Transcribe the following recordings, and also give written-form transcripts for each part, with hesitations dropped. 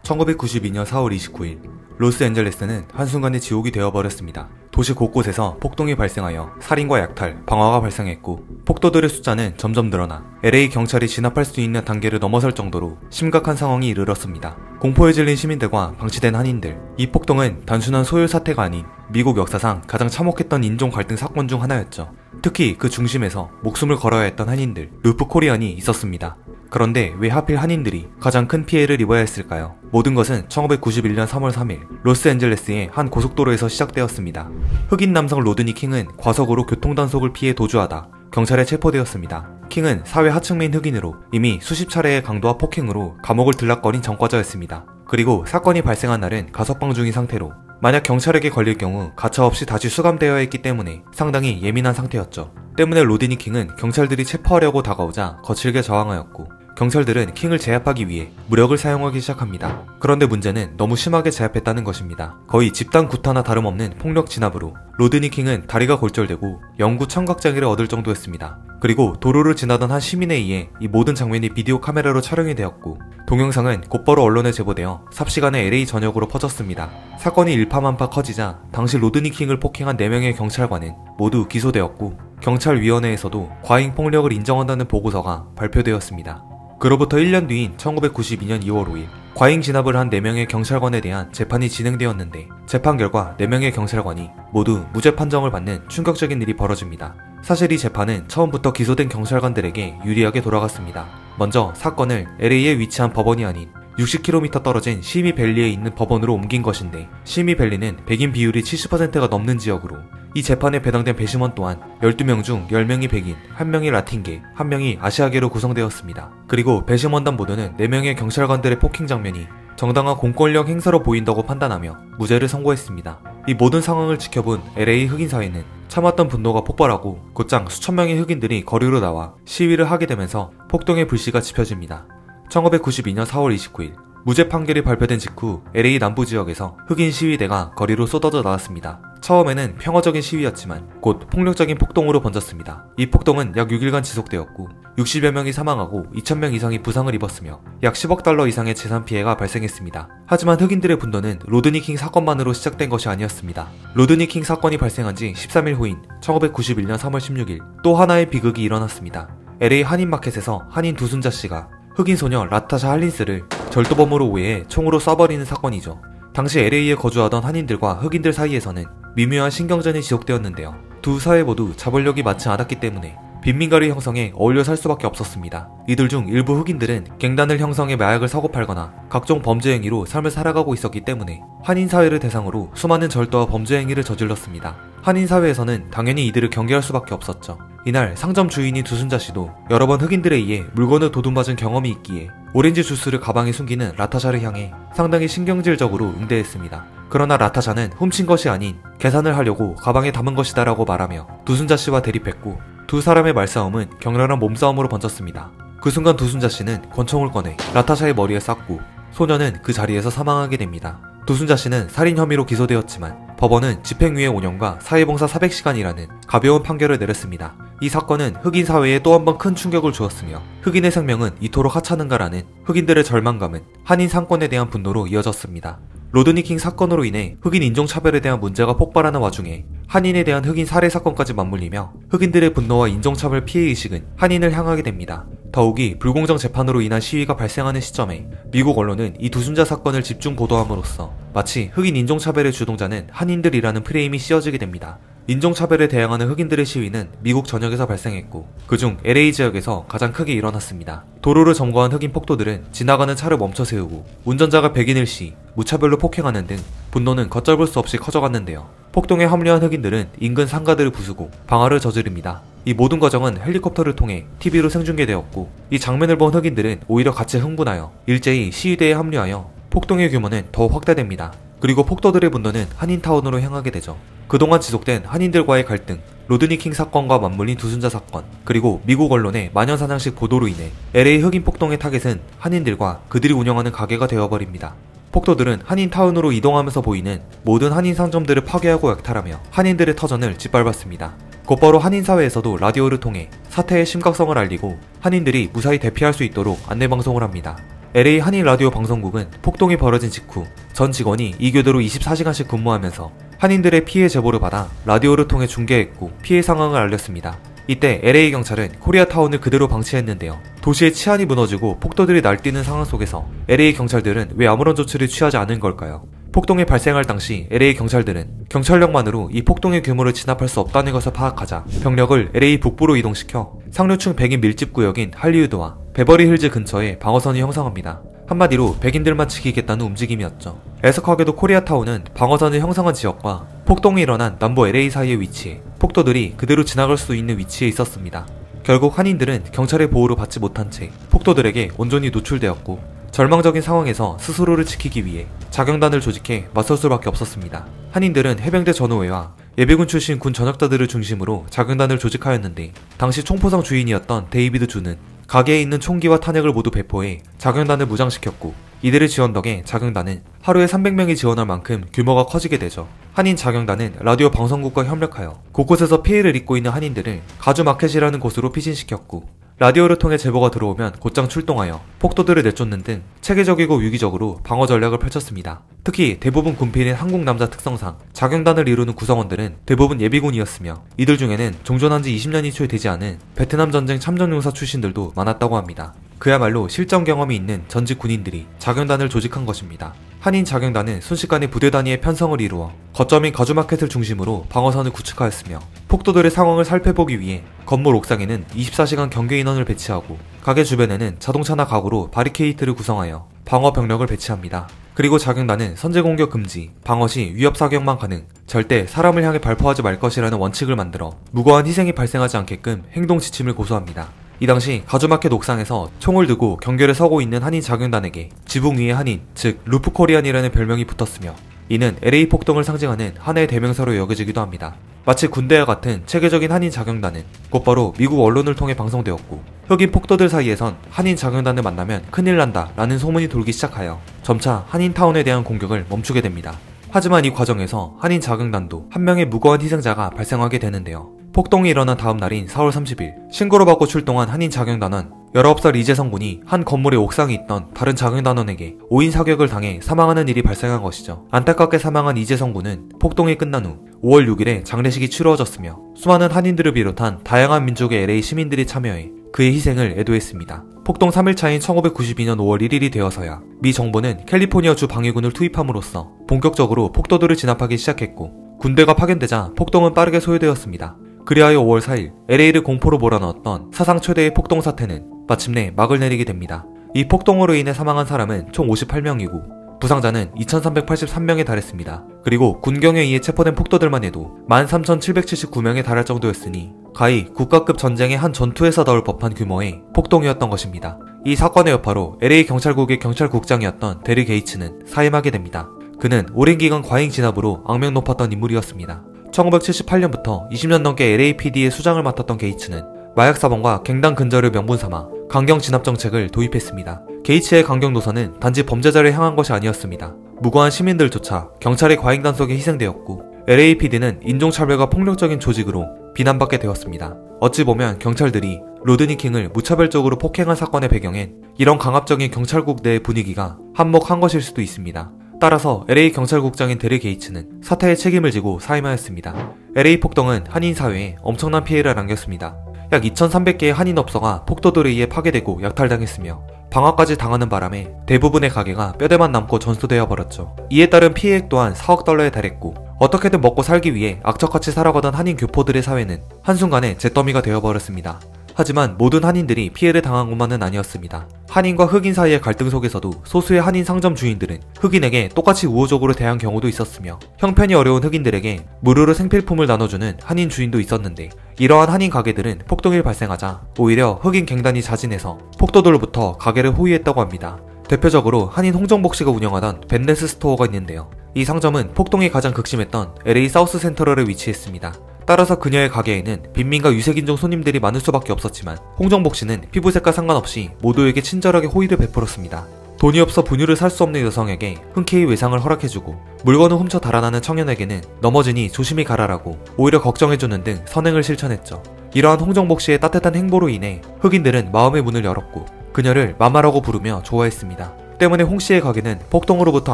1992년 4월 29일 로스앤젤레스는 한순간에 지옥이 되어버렸습니다. 도시 곳곳에서 폭동이 발생하여 살인과 약탈, 방화가 발생했고 폭도들의 숫자는 점점 늘어나 LA 경찰이 진압할 수 있는 단계를 넘어설 정도로 심각한 상황이 이르렀습니다. 공포에 질린 시민들과 방치된 한인들, 이 폭동은 단순한 소요 사태가 아닌 미국 역사상 가장 참혹했던 인종 갈등 사건 중 하나였죠. 특히 그 중심에서 목숨을 걸어야 했던 한인들, 루프 코리안이 있었습니다. 그런데 왜 하필 한인들이 가장 큰 피해를 입어야 했을까요? 모든 것은 1991년 3월 3일 로스앤젤레스의 한 고속도로에서 시작되었습니다. 흑인 남성 로드니 킹은 과속으로 교통단속을 피해 도주하다 경찰에 체포되었습니다. 킹은 사회 하층민 흑인으로 이미 수십 차례의 강도와 폭행으로 감옥을 들락거린 전과자였습니다. 그리고 사건이 발생한 날은 가석방 중인 상태로 만약 경찰에게 걸릴 경우 가차없이 다시 수감되어야 했기 때문에 상당히 예민한 상태였죠. 때문에 로드니 킹은 경찰들이 체포하려고 다가오자 거칠게 저항하였고 경찰들은 킹을 제압하기 위해 무력을 사용하기 시작합니다. 그런데 문제는 너무 심하게 제압했다는 것입니다. 거의 집단 구타나 다름없는 폭력 진압으로 로드니 킹은 다리가 골절되고 영구 청각장애를 얻을 정도였습니다. 그리고 도로를 지나던 한 시민에 의해 이 모든 장면이 비디오 카메라로 촬영이 되었고 동영상은 곧바로 언론에 제보되어 삽시간에 LA 전역으로 퍼졌습니다. 사건이 일파만파 커지자 당시 로드니 킹을 폭행한 4명의 경찰관은 모두 기소되었고 경찰위원회에서도 과잉 폭력을 인정한다는 보고서가 발표되었습니다. 그로부터 1년 뒤인 1992년 2월 5일 과잉 진압을 한 4명의 경찰관에 대한 재판이 진행되었는데 재판 결과 4명의 경찰관이 모두 무죄 판정을 받는 충격적인 일이 벌어집니다. 사실 이 재판은 처음부터 기소된 경찰관들에게 유리하게 돌아갔습니다. 먼저 사건을 LA에 위치한 법원이 아닌 60km 떨어진 시미밸리에 있는 법원으로 옮긴 것인데 시미밸리는 백인 비율이 70%가 넘는 지역으로 이 재판에 배당된 배심원 또한 12명 중 10명이 백인, 1명이 라틴계, 1명이 아시아계로 구성되었습니다. 그리고 배심원단 모두는 4명의 경찰관들의 폭행 장면이 정당한 공권력 행사로 보인다고 판단하며 무죄를 선고했습니다. 이 모든 상황을 지켜본 LA 흑인 사회는 참았던 분노가 폭발하고 곧장 수천 명의 흑인들이 거리로 나와 시위를 하게 되면서 폭동의 불씨가 지펴집니다. 1992년 4월 29일 무죄 판결이 발표된 직후 LA 남부 지역에서 흑인 시위대가 거리로 쏟아져 나왔습니다. 처음에는 평화적인 시위였지만 곧 폭력적인 폭동으로 번졌습니다. 이 폭동은 약 6일간 지속되었고 60여 명이 사망하고 2,000명 이상이 부상을 입었으며 약 10억 달러 이상의 재산 피해가 발생했습니다. 하지만 흑인들의 분노는 로드니 킹 사건만으로 시작된 것이 아니었습니다. 로드니 킹 사건이 발생한 지 13일 후인 1991년 3월 16일 또 하나의 비극이 일어났습니다. LA 한인마켓에서 한인 두순자 씨가 흑인 소녀 라타샤 할린스를 절도범으로 오해해 총으로 쏴버리는 사건이죠. 당시 LA에 거주하던 한인들과 흑인들 사이에서는 미묘한 신경전이 지속되었는데요. 두 사회 모두 자본력이 맞지 않았기 때문에 빈민가를 형성해 어울려 살 수밖에 없었습니다. 이들 중 일부 흑인들은 갱단을 형성해 마약을 사고 팔거나 각종 범죄 행위로 삶을 살아가고 있었기 때문에 한인 사회를 대상으로 수많은 절도와 범죄 행위를 저질렀습니다. 한인 사회에서는 당연히 이들을 경계할 수밖에 없었죠. 이날 상점 주인인 두순자 씨도 여러 번 흑인들에 의해 물건을 도둑맞은 경험이 있기에 오렌지 주스를 가방에 숨기는 라타샤를 향해 상당히 신경질적으로 응대했습니다. 그러나 라타샤는 훔친 것이 아닌 계산을 하려고 가방에 담은 것이다 라고 말하며 두순자 씨와 대립했고 두 사람의 말싸움은 격렬한 몸싸움으로 번졌습니다. 그 순간 두순자 씨는 권총을 꺼내 라타샤의 머리에 쐈고 소녀는 그 자리에서 사망하게 됩니다. 두순자 씨는 살인 혐의로 기소되었지만 법원은 집행유예 5년과 사회봉사 400시간이라는 가벼운 판결을 내렸습니다. 이 사건은 흑인 사회에 또 한 번 큰 충격을 주었으며 흑인의 생명은 이토록 하찮은가라는 흑인들의 절망감은 한인 상권에 대한 분노로 이어졌습니다. 로드니 킹 사건으로 인해 흑인 인종차별에 대한 문제가 폭발하는 와중에 한인에 대한 흑인 살해 사건까지 맞물리며 흑인들의 분노와 인종차별 피해의식은 한인을 향하게 됩니다. 더욱이 불공정 재판으로 인한 시위가 발생하는 시점에 미국 언론은 이 두순자 사건을 집중 보도함으로써 마치 흑인 인종차별의 주동자는 한인들이라는 프레임이 씌워지게 됩니다. 인종차별에 대항하는 흑인들의 시위는 미국 전역에서 발생했고 그중 LA 지역에서 가장 크게 일어났습니다. 도로를 점거한 흑인 폭도들은 지나가는 차를 멈춰 세우고 운전자가 백인을 시, 무차별로 폭행하는 등 분노는 걷잡을 수 없이 커져갔는데요. 폭동에 합류한 흑인들은 인근 상가들을 부수고 방화를 저지릅니다. 이 모든 과정은 헬리콥터를 통해 TV로 생중계되었고 이 장면을 본 흑인들은 오히려 같이 흥분하여 일제히 시위대에 합류하여 폭동의 규모는 더 확대됩니다. 그리고 폭도들의 분노는 한인타운으로 향하게 되죠. 그동안 지속된 한인들과의 갈등, 로드니 킹 사건과 맞물린 두순자 사건, 그리고 미국 언론의 만연사냥식 보도로 인해 LA 흑인 폭동의 타겟은 한인들과 그들이 운영하는 가게가 되어버립니다. 폭도들은 한인타운으로 이동하면서 보이는 모든 한인 상점들을 파괴하고 약탈하며 한인들의 터전을 짓밟았습니다. 곧바로 한인사회에서도 라디오를 통해 사태의 심각성을 알리고 한인들이 무사히 대피할 수 있도록 안내방송을 합니다. LA 한인 라디오 방송국은 폭동이 벌어진 직후 전 직원이 이 교대로 24시간씩 근무하면서 한인들의 피해 제보를 받아 라디오를 통해 중계했고 피해 상황을 알렸습니다. 이때 LA 경찰은 코리아타운을 그대로 방치했는데요. 도시의 치안이 무너지고 폭도들이 날뛰는 상황 속에서 LA 경찰들은 왜 아무런 조치를 취하지 않은 걸까요? 폭동이 발생할 당시 LA 경찰들은 경찰력만으로 이 폭동의 규모를 진압할 수 없다는 것을 파악하자 병력을 LA 북부로 이동시켜 상류층 백인 밀집 구역인 할리우드와 베버리 힐즈 근처에 방어선이 형성합니다. 한마디로 백인들만 지키겠다는 움직임이었죠. 애석하게도 코리아타운은 방어선을 형성한 지역과 폭동이 일어난 남부 LA 사이에 위치해 폭도들이 그대로 지나갈 수 있는 위치에 있었습니다. 결국 한인들은 경찰의 보호를 받지 못한 채 폭도들에게 온전히 노출되었고 절망적인 상황에서 스스로를 지키기 위해 자경단을 조직해 맞설 수밖에 없었습니다. 한인들은 해병대 전우회와 예비군 출신 군 전역자들을 중심으로 자경단을 조직하였는데 당시 총포상 주인이었던 데이비드 주는 가게에 있는 총기와 탄약을 모두 배포해 자경단을 무장시켰고 이들의 지원 덕에 자경단은 하루에 300명이 지원할 만큼 규모가 커지게 되죠. 한인 자경단은 라디오 방송국과 협력하여 곳곳에서 피해를 입고 있는 한인들을 가주마켓이라는 곳으로 피신시켰고 라디오를 통해 제보가 들어오면 곧장 출동하여 폭도들을 내쫓는 등 체계적이고 유기적으로 방어 전략을 펼쳤습니다. 특히 대부분 군필인 한국 남자 특성상 자경단을 이루는 구성원들은 대부분 예비군이었으며 이들 중에는 종전한 지 20년이 채 되지 않은 베트남 전쟁 참전용사 출신들도 많았다고 합니다. 그야말로 실전 경험이 있는 전직 군인들이 자경단을 조직한 것입니다. 한인 자경단은 순식간에 부대 단위의 편성을 이루어 거점인 가주마켓을 중심으로 방어선을 구축하였으며 폭도들의 상황을 살펴보기 위해 건물 옥상에는 24시간 경계 인원을 배치하고 가게 주변에는 자동차나 가구로 바리케이트를 구성하여 방어 병력을 배치합니다. 그리고 자경단은 선제 공격 금지, 방어 시 위협 사격만 가능, 절대 사람을 향해 발포하지 말 것이라는 원칙을 만들어 무고한 희생이 발생하지 않게끔 행동 지침을 고수합니다. 이 당시 가주마켓 옥상에서 총을 들고 경계를 서고 있는 한인 자경단에게 지붕 위의 한인, 즉 루프코리안이라는 별명이 붙었으며 이는 LA 폭동을 상징하는 하나의 대명사로 여겨지기도 합니다. 마치 군대와 같은 체계적인 한인 자경단은 곧바로 미국 언론을 통해 방송되었고 흑인 폭도들 사이에선 한인 자경단을 만나면 큰일 난다 라는 소문이 돌기 시작하여 점차 한인타운에 대한 공격을 멈추게 됩니다. 하지만 이 과정에서 한인 자경단도 한 명의 무고한 희생자가 발생하게 되는데요. 폭동이 일어난 다음 날인 4월 30일 신고를 받고 출동한 한인 자경단원 19살 이재성 군이 한 건물의 옥상에 있던 다른 자경단원에게 5인 사격을 당해 사망하는 일이 발생한 것이죠. 안타깝게 사망한 이재성 군은 폭동이 끝난 후 5월 6일에 장례식이 치루어졌으며 수많은 한인들을 비롯한 다양한 민족의 LA 시민들이 참여해 그의 희생을 애도했습니다. 폭동 3일차인 1992년 5월 1일이 되어서야 미 정부는 캘리포니아주 방위군을 투입함으로써 본격적으로 폭도들을 진압하기 시작했고 군대가 파견되자 폭동은 빠르게 소요되었습니다. 그리하여 5월 4일 LA를 공포로 몰아넣었던 사상 최대의 폭동 사태는 마침내 막을 내리게 됩니다. 이 폭동으로 인해 사망한 사람은 총 58명이고 부상자는 2383명에 달했습니다. 그리고 군경에 의해 체포된 폭도들만 해도 13,779명에 달할 정도였으니 가히 국가급 전쟁의 한 전투에서 나올 법한 규모의 폭동이었던 것입니다. 이 사건의 여파로 LA 경찰국의 경찰국장이었던 데리 게이츠는 사임하게 됩니다. 그는 오랜 기간 과잉 진압으로 악명 높았던 인물이었습니다. 1978년부터 20년 넘게 LAPD의 수장을 맡았던 게이츠는 마약 사범과 갱단 근절을 명분 삼아 강경 진압 정책을 도입했습니다. 게이츠의 강경 노선은 단지 범죄자를 향한 것이 아니었습니다. 무고한 시민들조차 경찰의 과잉 단속에 희생되었고 LAPD는 인종차별과 폭력적인 조직으로 비난받게 되었습니다. 어찌 보면 경찰들이 로드니 킹을 무차별적으로 폭행한 사건의 배경엔 이런 강압적인 경찰국 내의 분위기가 한몫한 것일 수도 있습니다. 따라서 LA 경찰국장인 데리 게이츠는 사태의 책임을 지고 사임하였습니다. LA 폭동은 한인 사회에 엄청난 피해를 안겼습니다. 약 2,300개의 한인 업소가 폭도들에 의해 파괴되고 약탈당했으며 방화까지 당하는 바람에 대부분의 가게가 뼈대만 남고 전소되어 버렸죠. 이에 따른 피해액 또한 4억 달러에 달했고 어떻게든 먹고 살기 위해 악착같이 살아가던 한인 교포들의 사회는 한순간에 잿더미가 되어버렸습니다. 하지만 모든 한인들이 피해를 당한 것만은 아니었습니다. 한인과 흑인 사이의 갈등 속에서도 소수의 한인 상점 주인들은 흑인에게 똑같이 우호적으로 대한 경우도 있었으며 형편이 어려운 흑인들에게 무료로 생필품을 나눠주는 한인 주인도 있었는데 이러한 한인 가게들은 폭동이 발생하자 오히려 흑인 갱단이 자진해서 폭도들로부터 가게를 호위했다고 합니다. 대표적으로 한인 홍정복 씨가 운영하던 벤네스 스토어가 있는데요. 이 상점은 폭동이 가장 극심했던 LA 사우스 센트럴에 위치했습니다. 따라서 그녀의 가게에는 빈민과 유색인종 손님들이 많을 수밖에 없었지만 홍정복 씨는 피부색과 상관없이 모두에게 친절하게 호의를 베풀었습니다. 돈이 없어 분유를 살 수 없는 여성에게 흔쾌히 외상을 허락해주고 물건을 훔쳐 달아나는 청년에게는 넘어지니 조심히 가라라고 오히려 걱정해주는 등 선행을 실천했죠. 이러한 홍정복 씨의 따뜻한 행보로 인해 흑인들은 마음의 문을 열었고 그녀를 마마라고 부르며 좋아했습니다. 때문에 홍씨의 가게는 폭동으로부터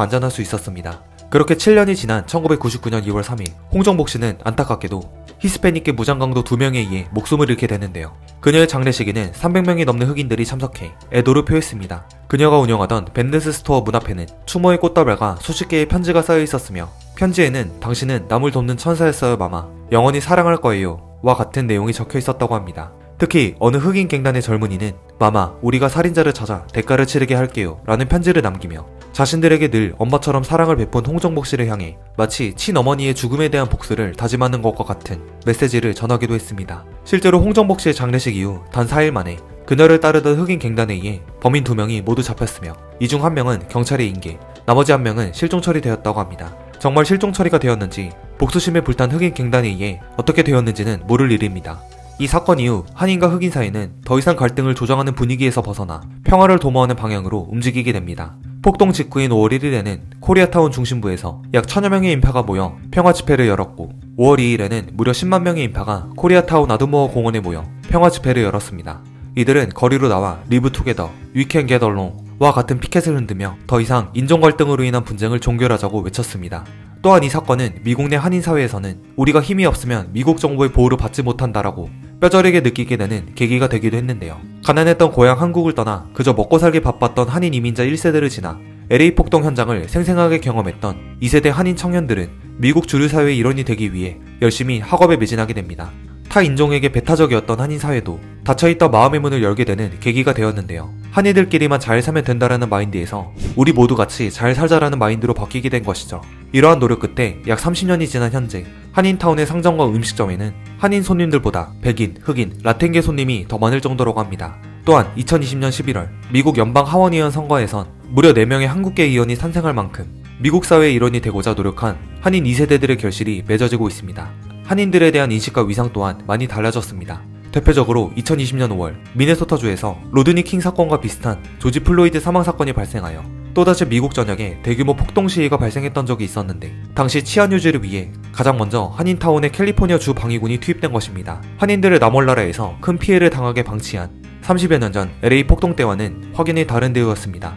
안전할 수 있었습니다. 그렇게 7년이 지난 1999년 2월 3일 홍정복씨는 안타깝게도 히스패닉계 무장강도 2명에 의해 목숨을 잃게 되는데요. 그녀의 장례식에는 300명이 넘는 흑인들이 참석해 애도를 표했습니다. 그녀가 운영하던 벤데스 스토어 문 앞에는 추모의 꽃다발과 수십 개의 편지가 쌓여 있었으며 편지에는 당신은 남을 돕는 천사였어요 마마, 영원히 사랑할 거예요 와 같은 내용이 적혀 있었다고 합니다. 특히 어느 흑인 갱단의 젊은이는 마마, 우리가 살인자를 찾아 대가를 치르게 할게요 라는 편지를 남기며 자신들에게 늘 엄마처럼 사랑을 베푼 홍정복씨를 향해 마치 친어머니의 죽음에 대한 복수를 다짐하는 것과 같은 메시지를 전하기도 했습니다. 실제로 홍정복씨의 장례식 이후 단 4일 만에 그녀를 따르던 흑인 갱단에 의해 범인 2명이 모두 잡혔으며 이 중 1명은 경찰에 인계, 나머지 1명은 실종 처리되었다고 합니다. 정말 실종 처리가 되었는지 복수심에 불탄 흑인 갱단에 의해 어떻게 되었는지는 모를 일입니다. 이 사건 이후 한인과 흑인 사이는 더 이상 갈등을 조장하는 분위기에서 벗어나 평화를 도모하는 방향으로 움직이게 됩니다. 폭동 직후인 5월 1일에는 코리아타운 중심부에서 약 1000여 명의 인파가 모여 평화 집회를 열었고 5월 2일에는 무려 10만 명의 인파가 코리아타운 아드모어 공원에 모여 평화 집회를 열었습니다. 이들은 거리로 나와 리브 투게더, We can get along와 같은 피켓을 흔들며 더 이상 인종 갈등으로 인한 분쟁을 종결하자고 외쳤습니다. 또한 이 사건은 미국 내 한인 사회에서는 우리가 힘이 없으면 미국 정부의 보호를 받지 못한다라고 뼈저리게 느끼게 되는 계기가 되기도 했는데요. 가난했던 고향 한국을 떠나 그저 먹고 살기 바빴던 한인 이민자 1세대를 지나 LA 폭동 현장을 생생하게 경험했던 2세대 한인 청년들은 미국 주류 사회의 일원이 되기 위해 열심히 학업에 매진하게 됩니다. 타 인종에게 배타적이었던 한인 사회도 닫혀있던 마음의 문을 열게 되는 계기가 되었는데요. 한이들끼리만 잘 살면 된다라는 마인드에서 우리 모두 같이 잘 살자라는 마인드로 바뀌게 된 것이죠. 이러한 노력 끝에 약 30년이 지난 현재 한인타운의 상점과 음식점에는 한인 손님들보다 백인, 흑인, 라틴계 손님이 더 많을 정도라고 합니다. 또한 2020년 11월 미국 연방 하원의원 선거에선 무려 4명의 한국계 의원이 탄생할 만큼 미국 사회의 일원이 되고자 노력한 한인 2세대들의 결실이 맺어지고 있습니다. 한인들에 대한 인식과 위상 또한 많이 달라졌습니다. 대표적으로 2020년 5월 미네소타주에서 로드니 킹 사건과 비슷한 조지 플로이드 사망 사건이 발생하여 또다시 미국 전역에 대규모 폭동 시위가 발생했던 적이 있었는데 당시 치안 유지를 위해 가장 먼저 한인타운의 캘리포니아 주 방위군이 투입된 것입니다. 한인들을 남월나라에서 큰 피해를 당하게 방치한 30여 년 전 LA 폭동 때와는 확연히 다른 대우였습니다.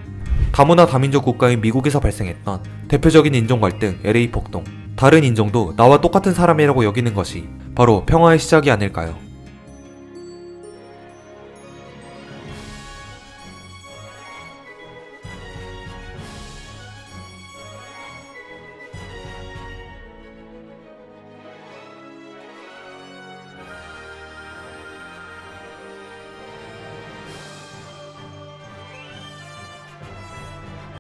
다문화 다민족 국가인 미국에서 발생했던 대표적인 인종 갈등 LA 폭동, 다른 인종도 나와 똑같은 사람이라고 여기는 것이 바로 평화의 시작이 아닐까요?